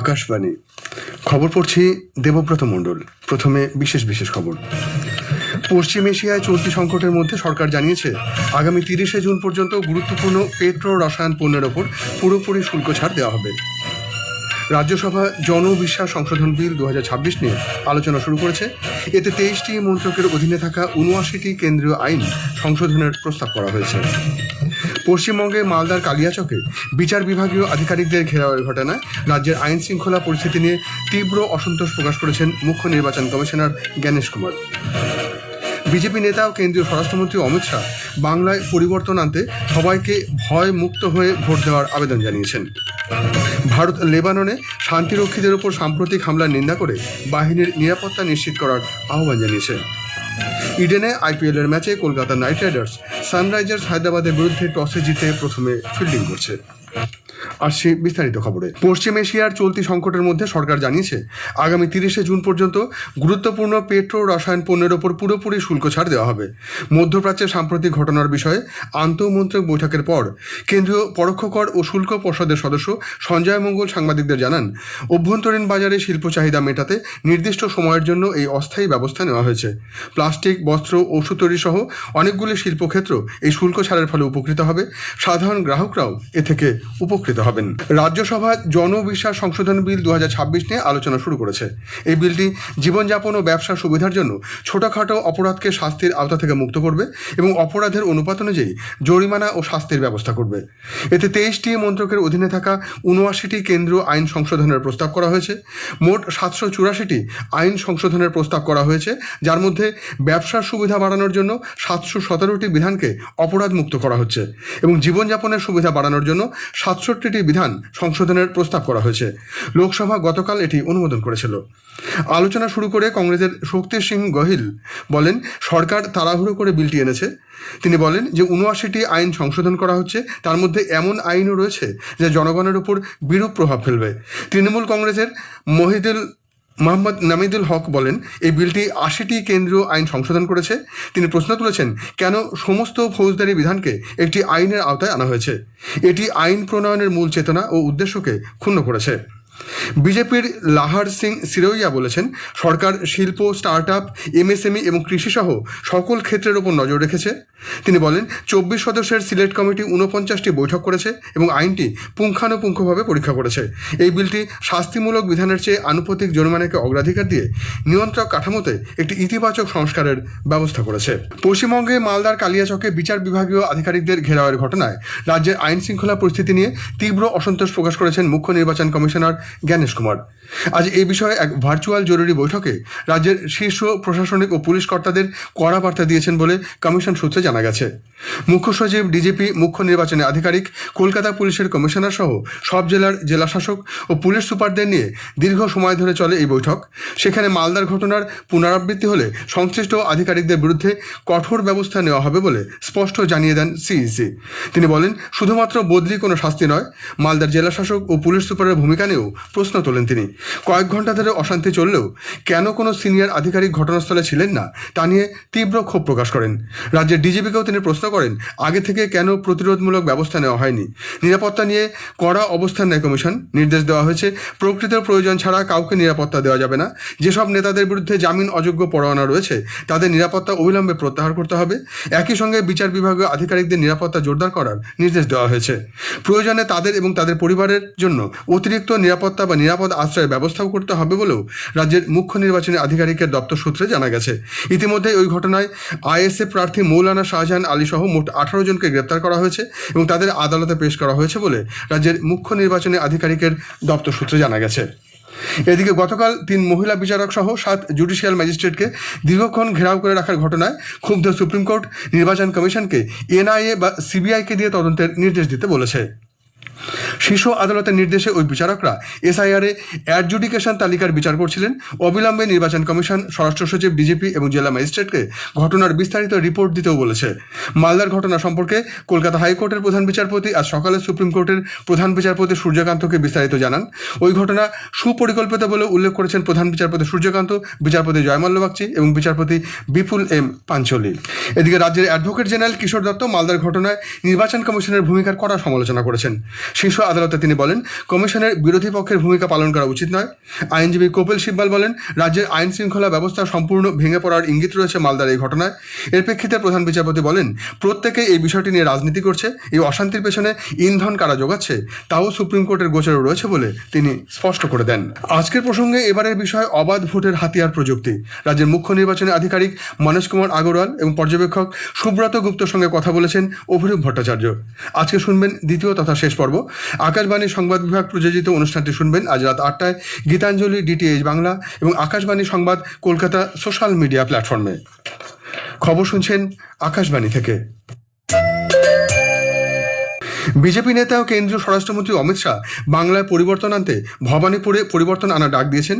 আকাশবাণী খবর পড়ছি দেবব্রত মণ্ডল। প্রথমে বিশেষ খবর। পশ্চিম এশিয়ায় চলতি সংকটের মধ্যে সরকার জানিয়েছে আগামী 30শে জুন পর্যন্ত গুরুত্বপূর্ণ পেট্রো রসায়ন পণ্যের ওপর পুরোপুরি শুল্ক ছাড় দেওয়া হবে। রাজ্যসভা জনবিশ্বাস সংশোধন বিল 2026 নিয়ে আলোচনা শুরু করেছে। এতে 23টি মন্ত্রকের অধীনে থাকা 79টি কেন্দ্রীয় আইন সংশোধনের প্রস্তাব করা হয়েছে। পশ্চিমবঙ্গে মালদার কালিয়াচকে বিচার বিভাগীয় আধিকারিকদের ঘেরাওয়ের ঘটনায় রাজ্যের আইন শৃঙ্খলা পরিস্থিতি নিয়ে তীব্র অসন্তোষ প্রকাশ করেছেন মুখ্য নির্বাচন কমিশনার জ্ঞানেশ কুমার। বিজেপি নেতা ও কেন্দ্রীয় স্বরাষ্ট্রমন্ত্রী অমিত শাহ বাংলায় পরিবর্তন আনতে সবাইকে ভয় মুক্ত হয়ে ভোট দেওয়ার আবেদন জানিয়েছেন। ভারত লেবাননে শান্তিরক্ষীদের উপর সাম্প্রতিক হামলার নিন্দা করে বাহিনীর নিরাপত্তা নিশ্চিত করার আহ্বান জানিয়েছে। ইডেনে আইপিএলের ম্যাচে কলকাতা নাইট রাইডার্স সানরাইজার্স হায়দ্রাবাদের বিরুদ্ধে টসে জিতে প্রথমে ফিল্ডিং করছে। আসছি বিস্তারিত খবরে। পশ্চিম এশিয়ার চলতি সংকটের মধ্যে সরকার জানিয়েছে আগামী 30শে জুন পর্যন্ত গুরুত্বপূর্ণ পেট্রো রসায়ন পণ্যের ওপর পুরোপুরি শুল্ক ছাড় দেওয়া হবে। মধ্যপ্রাচ্যের সাম্প্রতিক ঘটনার বিষয়ে আন্তঃমন্ত্রক বৈঠকের পর কেন্দ্রীয় পরোক্ষ কর ও শুল্ক পর্ষদের সদস্য সঞ্জয় মঙ্গল সাংবাদিকদের জানান, অভ্যন্তরীণ বাজারে শিল্প চাহিদা মেটাতে নির্দিষ্ট সময়ের জন্য এই অস্থায়ী ব্যবস্থা নেওয়া হয়েছে। প্লাস্টিক, বস্ত্র, ওষুধ তৈরি সহ অনেকগুলি শিল্পক্ষেত্র এই শুল্ক ছাড়ের ফলে উপকৃত হবে। সাধারণ গ্রাহকরাও এ থেকে উপকৃত হবেন। রাজ্যসভা জনবিশ্বাস সংশোধন বিল 2026 নিয়ে আলোচনা শুরু করেছে। এই বিলটি জীবনযাপন ও ব্যবসার সুবিধার জন্য ছোটখাটো অপরাধকে শাস্তির আওতা থেকে মুক্ত করবে এবং অপরাধের অনুপাত অনুযায়ী জরিমানা ও শাস্তির ব্যবস্থা করবে। এতে 23টি মন্ত্রকের অধীনে থাকা 79টি কেন্দ্রীয় আইন সংশোধনের প্রস্তাব করা হয়েছে। মোট 784টি আইন সংশোধনের প্রস্তাব করা হয়েছে, যার মধ্যে ব্যবসার সুবিধা বাড়ানোর জন্য 717টি বিধানকে অপরাধ মুক্ত করা হচ্ছে এবং জীবনযাপনের সুবিধা বাড়ানোর জন্য 67টি বিধান সংশোধনের প্রস্তাব করা হয়েছে। লোকসভা গতকাল এটি অনুমোদন করেছিল। আলোচনা শুরু করে কংগ্রেসের শক্তি সিং গহিল বলেন, সরকার তাড়াহুড়ো করে বিলটি এনেছে। তিনি বলেন যে 79টি আইন সংশোধন করা হচ্ছে, তার মধ্যে এমন আইনও রয়েছে যা জনগণের উপর বিরূপ প্রভাব ফেলবে। তৃণমূল কংগ্রেসের মোহাম্মদ নামিদুল হক বলেন, এই বিলটি 80টি কেন্দ্রীয় আইন সংশোধন করেছে। তিনি প্রশ্ন তুলেছেন, কেন সমস্ত ফৌজদারি বিধানকে একটি আইনের আওতায় আনা হয়েছে? এটি আইন প্রণয়নের মূল চেতনা ও উদ্দেশ্যকে ক্ষুণ্ণ করেছে। বিজেপির লাহার সিং সিরোইয়া বলেছেন, সরকার শিল্প, স্টার্ট আপ, এমএসএমই এবং কৃষিসহ সকল ক্ষেত্রের ওপর নজর রেখেছে। তিনি বলেন, 24 সদস্যের সিলেক্ট কমিটি 49টি বৈঠক করেছে এবং আইনটি পুঙ্খানুপুঙ্খভাবে পরীক্ষা করেছে। এই বিলটি শাস্তিমূলক বিধানের চেয়ে আনুপাতিক জরিমানাকে অগ্রাধিকার দিয়ে নিয়ন্ত্রক কাঠামোতে একটি ইতিবাচক সংস্কারের ব্যবস্থা করেছে। পশ্চিমবঙ্গে মালদার কালিয়াচকে বিচার বিভাগীয় আধিকারিকদের ঘেরাওয়ের ঘটনায় রাজ্যের আইন শৃঙ্খলা পরিস্থিতি নিয়ে তীব্র অসন্তোষ প্রকাশ করেছেন মুখ্য নির্বাচন কমিশনার জ্ঞানেশ কুমার। আজ এই বিষয়ে এক ভার্চুয়াল জরুরি বৈঠকে রাজ্যের শীর্ষ প্রশাসনিক ও পুলিশ কর্তাদের কড়া বার্তা দিয়েছেন বলে কমিশন সূত্রে জানা গেছে। মুখ্য সচিব, ডিজিপি, মুখ্য নির্বাচনী আধিকারিক, কলকাতা পুলিশের কমিশনার সহ সব জেলার জেলাশাসক ও পুলিশ সুপারদের নিয়ে দীর্ঘ সময় ধরে চলে এই বৈঠক। সেখানে মালদার ঘটনার পুনরাবৃত্তি হলে সংশ্লিষ্ট আধিকারিকদের বিরুদ্ধে কঠোর ব্যবস্থা নেওয়া হবে বলে স্পষ্ট জানিয়ে দেন সিইসি। তিনি বলেন, শুধুমাত্র বদলি কোনো শাস্তি নয়, মালদার জেলাশাসক ও পুলিশ সুপারের ভূমিকা নিয়েও প্রশ্ন তোলেন তিনি। কয়েক ঘন্টা ধরে অশান্তি চললেও কেন কোনো সিনিয়র আধিকারিক ঘটনাস্থলে ছিলেন না তা নিয়ে তীব্র ক্ষোভ প্রকাশ করেন। রাজ্যের ডিজিপিকেও তিনি প্রশ্ন করেন, আগে থেকে কেন প্রতিরোধমূলক ব্যবস্থা নেওয়া হয়নি? নিরাপত্তা নিয়ে কড়া অবস্থান নেয় কমিশন। নির্দেশ দেওয়া হয়েছে, প্রকৃত প্রয়োজন ছাড়া কাউকে নিরাপত্তা দেওয়া যাবে না। যেসব নেতাদের বিরুদ্ধে জামিন অযোগ্য পরোয়ানা রয়েছে তাদের নিরাপত্তা অবিলম্বে প্রত্যাহার করতে হবে। একই সঙ্গে বিচার বিভাগীয় আধিকারিকদের নিরাপত্তা জোরদার করার নির্দেশ দেওয়া হয়েছে। প্রয়োজনে তাদের এবং তাদের পরিবারের জন্য অতিরিক্ত নিরাপত্তা বা নিরাপদ আশ্রয়ের ব্যবস্থাও করতে হবে বলেও রাজ্যের মুখ্য নির্বাচনী আধিকারিকের দপ্তর সূত্রে জানা গেছে। ইতিমধ্যে ওই ঘটনায় আইএসএফ প্রার্থী মৌলানা শাহজাহান আলী সহ মোট 18 জনকে গ্রেপ্তার করা হয়েছে এবং তাদের আদালতে পেশ করা হয়েছে বলে রাজ্যের মুখ্য নির্বাচনী আধিকারিকের দপ্তর সূত্রে জানা গেছে। এদিকে গতকাল 3 মহিলা বিচারক সহ 7 জুডিশিয়াল ম্যাজিস্ট্রেটকে দীর্ঘক্ষণ ঘেরাও করে রাখার ঘটনায় ক্ষুব্ধ সুপ্রিম কোর্ট নির্বাচন কমিশনকে এনআইএ বা সিবিআইকে দিয়ে তদন্তের নির্দেশ দিতে বলেছে। শীর্ষ আদালতের নির্দেশে ওই বিচারকরা এসআইআরে অ্যাডজুডিকেশন তালিকার বিচার করছিলেন। অবিলম্বে নির্বাচন কমিশন, স্বরাষ্ট্র সচিব, ডিজিপি এবং জেলা ম্যাজিস্ট্রেটকে ঘটনার বিস্তারিত রিপোর্ট দিতেও বলেছে। মালদার ঘটনা সম্পর্কে কলকাতা হাইকোর্টের প্রধান বিচারপতি আজ সকালে সুপ্রিম কোর্টের প্রধান বিচারপতি সূর্যকান্তকে বিস্তারিত জানান। ওই ঘটনা সুপরিকল্পিত বলে উল্লেখ করেছেন প্রধান বিচারপতি সূর্যকান্ত, বিচারপতি জয়মাল্য বাগচি এবং বিচারপতি বিপুল এম পাঞ্চলি। এদিকে রাজ্যের অ্যাডভোকেট জেনারেল কিশোর দত্ত মালদার ঘটনায় নির্বাচন কমিশনের ভূমিকার কড়া সমালোচনা করেছেন। শীর্ষ আদালতে তিনি বলেন, কমিশনের বিরোধী পক্ষের ভূমিকা পালন করা উচিত নয়। আইনজীবী কপিল সিব্বাল বলেন, রাজ্যের আইন শৃঙ্খলা ব্যবস্থা সম্পূর্ণ ভেঙে পড়ার ইঙ্গিত রয়েছে মালদার এই ঘটনায়। এর প্রেক্ষিতে প্রধান বিচারপতি বলেন, প্রত্যেকে এই বিষয়টি নিয়ে রাজনীতি করছে, এই অশান্তির পেছনে ইন্ধন কারা যোগাচ্ছে তাও সুপ্রিম কোর্টের গোচরে রয়েছে বলে তিনি স্পষ্ট করে দেন। আজকের প্রসঙ্গে এবারের বিষয় অবাধ ভোটের হাতিয়ার প্রযুক্তি। রাজ্যের মুখ্য নির্বাচনী আধিকারিক মনোজ কুমার আগরওয়াল এবং পর্যবেক্ষক সুব্রত গুপ্তর সঙ্গে কথা বলেছেন অভিরূপ ভট্টাচার্য। আজকে শুনবেন দ্বিতীয় তথা শেষ পর্ব। আকাশবাণী সংবাদ বিভাগ প্রযোজিত অনুষ্ঠানটি শুনবেন আজ রাত 8টায় গীতাঞ্জলি ডিটিএইচ বাংলা এবং আকাশবাণী সংবাদ কলকাতা সোশ্যাল মিডিয়া প্ল্যাটফর্মে। খবর শুনছেন আকাশবাণী থেকে। বিজেপি নেতা ও কেন্দ্রীয় স্বরাষ্ট্রমন্ত্রী অমিত শাহ বাংলায় পরিবর্তন আনতে ভবানীপুরে পরিবর্তন আনার ডাক দিয়েছেন।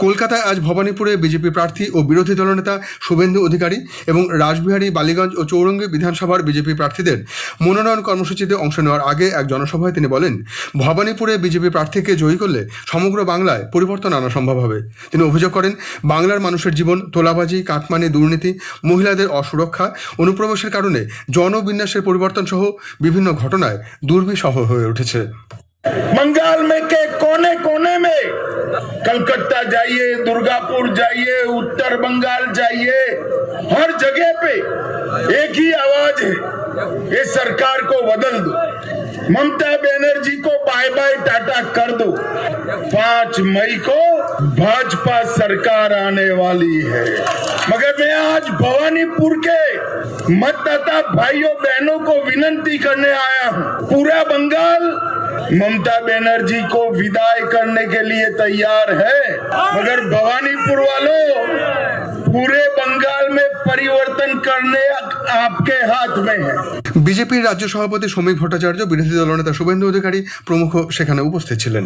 কলকাতায় আজ ভবানীপুরে বিজেপি প্রার্থী ও বিরোধী দলনেতা শুভেন্দু অধিকারী এবং রাসবিহারী, বালিগঞ্জ ও চৌরঙ্গী বিধানসভার বিজেপি প্রার্থীদের মনোনয়ন কর্মসূচিতে অংশ নেওয়ার আগে এক জনসভায় তিনি বলেন, ভবানীপুরে বিজেপি প্রার্থীকে জয়ী করলে সমগ্র বাংলায় পরিবর্তন আনা সম্ভব হবে। তিনি অভিযোগ করেন, বাংলার মানুষের জীবন তোলাবাজি, কাটমানি, দুর্নীতি, মহিলাদের অসুরক্ষা, অনুপ্রবেশের কারণে জনবিন্যাসের পরিবর্তন সহ বিভিন্ন ঘটনায় দুর্বিষহ হয়ে উঠেছে। बंगाल में के कोने कोने में, कलकत्ता जाइए, दुर्गापुर जाइए, उत्तर बंगाल जाइए, हर जगह पे एक ही आवाज है, ये सरकार को बदल दो, ममता बनर्जी को बाय बाय टाटा कर दो। 5 मई को भाजपा सरकार आने वाली है। मगर मैं आज भवानीपुर के मतदाता भाइयों बहनों को विनती करने आया हूं, पूरा बंगाल ममता बनर्जी को विदाई करने के लिए तैयार है, मगर भवानीपुर वालों, पूरे बंगाल में परिवर्तन करने आपके हाथ में है। বিজেপির রাজ্য সভাপতি শ্রমিক ভট্টাচার্য, বিরোধী দলনেতা শুভেন্দু অধিকারী প্রমুখ সেখানে উপস্থিত ছিলেন।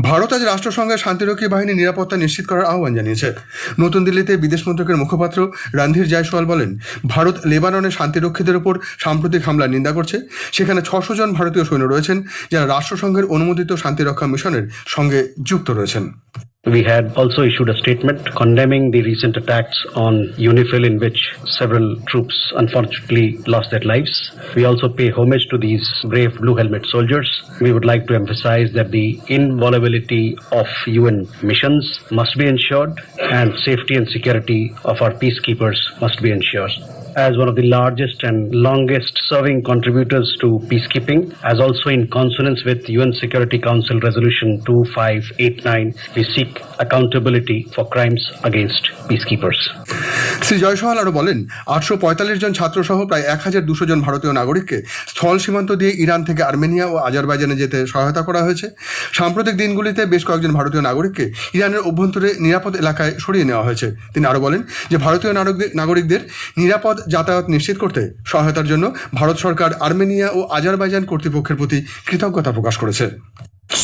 ভারত আজ রাষ্ট্রসংঘের শান্তিরক্ষী বাহিনী নিরাপত্তা নিশ্চিত করার আহ্বান জানিয়েছে। নতুন দিল্লিতে বিদেশ মন্ত্রকের মুখপাত্র রণধীর জয়সওয়াল বলেন, ভারত লেবাননের শান্তিরক্ষীদের উপর সাম্প্রতিক হামলার নিন্দা করছে। সেখানে 600 জন ভারতীয় সৈন্য রয়েছেন যারা রাষ্ট্রসংঘের অনুমোদিত শান্তিরক্ষা মিশনের সঙ্গে যুক্ত রয়েছেন। We had also issued a statement condemning the recent attacks on UNIFIL in which several troops unfortunately lost their lives. We also pay homage to these brave blue helmet soldiers. We would like to emphasize that the inviolability of UN missions must be ensured and safety and security of our peacekeepers must be ensured. As one of the largest and longest serving contributors to peacekeeping, as also in consonance with UN Security Council Resolution 2589, we seek accountability for crimes against peacekeepers. Shri Jaiswal আরও বলেন, 845 জন ছাত্রসহ প্রায় 1200 জন ভারতীয় নাগরিককে স্থল সীমান্ত দিয়ে Iran থেকে Armenia ও আজারবাইজানে যেতে সহায়তা করা হয়েছে। সাম্প্রতিক দিনগুলিতে বেশ কয়েকজন ভারতীয় নাগরিককে ইরানের অভ্যন্তরে নিরাপদ এলাকায় সরিয়ে নেওয়া হয়েছে। তিনি আরও বলেন যে ভারতীয় নাগরিকদের নিরাপদ যাতায়াত নিশ্চিত করতে সহায়তার জন্য ভারত সরকার আর্মেনিয়া ও আজারবাইজান কর্তৃপক্ষের প্রতি কৃতজ্ঞতা প্রকাশ করেছে।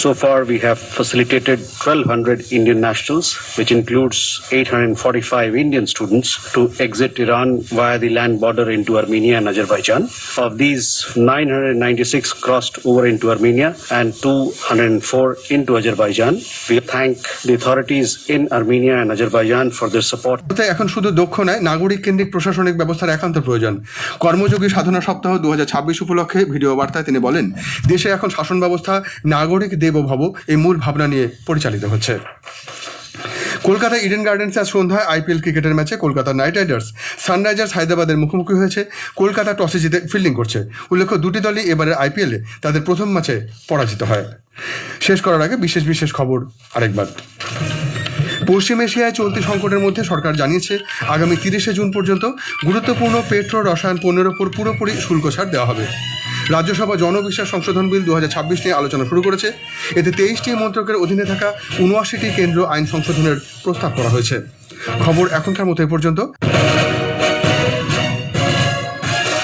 So far, we have facilitated 1200 Indian nationals, which includes 845 Indian students, to exit Iran via the land border into Armenia and Azerbaijan. Of these, 996 crossed over into Armenia and 204 into Azerbaijan. We thank the authorities in Armenia and Azerbaijan for their support. এখন শুধু দক্ষ নয়, নাগরিক কেন্দ্রিক প্রশাসনিক ব্যবস্থার একান্ত প্রয়োজন। কর্মযোগী সাধনা সপ্তাহ 2026 উপলক্ষে ভিডিও বার্তায় তিনি বলেন, দেশে এখন শাসন ব্যবস্থা নাগরিক দেবভব এই মূল ভাবনা নিয়ে পরিচালিত হচ্ছে। কলকাতায় ইডেন গার্ডেন্সে আজ সন্ধ্যায় আইপিএল ক্রিকেটের ম্যাচে কলকাতা নাইট রাইডার্স সানরাইজার্স হায়দ্রাবাদের মুখোমুখি হয়েছে। কলকাতা টসে জিতে ফিল্ডিং করছে। উল্লেখ্য, দুটি দলই এবারের আইপিএলে তাদের প্রথম ম্যাচে পরাজিত হয়। শেষ করার আগে বিশেষ খবর আরেকবার। পশ্চিম এশিয়ায় চলতি সংকটের মধ্যে সরকার জানিয়েছে, আগামী 30শে জুন পর্যন্ত গুরুত্বপূর্ণ পেট্রো রসায়ন পণ্যের ওপর পুরোপুরি শুল্ক ছাড় দেওয়া হবে। রাজ্যসভা জনবিশ্বাস সংশোধন বিল 2026 নিয়ে আলোচনা শুরু করেছে। এতে 23টি মন্ত্রকের অধীনে থাকা 79টি কেন্দ্র আইন সংশোধনের প্রস্তাব করা হয়েছে। খবর এখনকার মতো এ পর্যন্ত।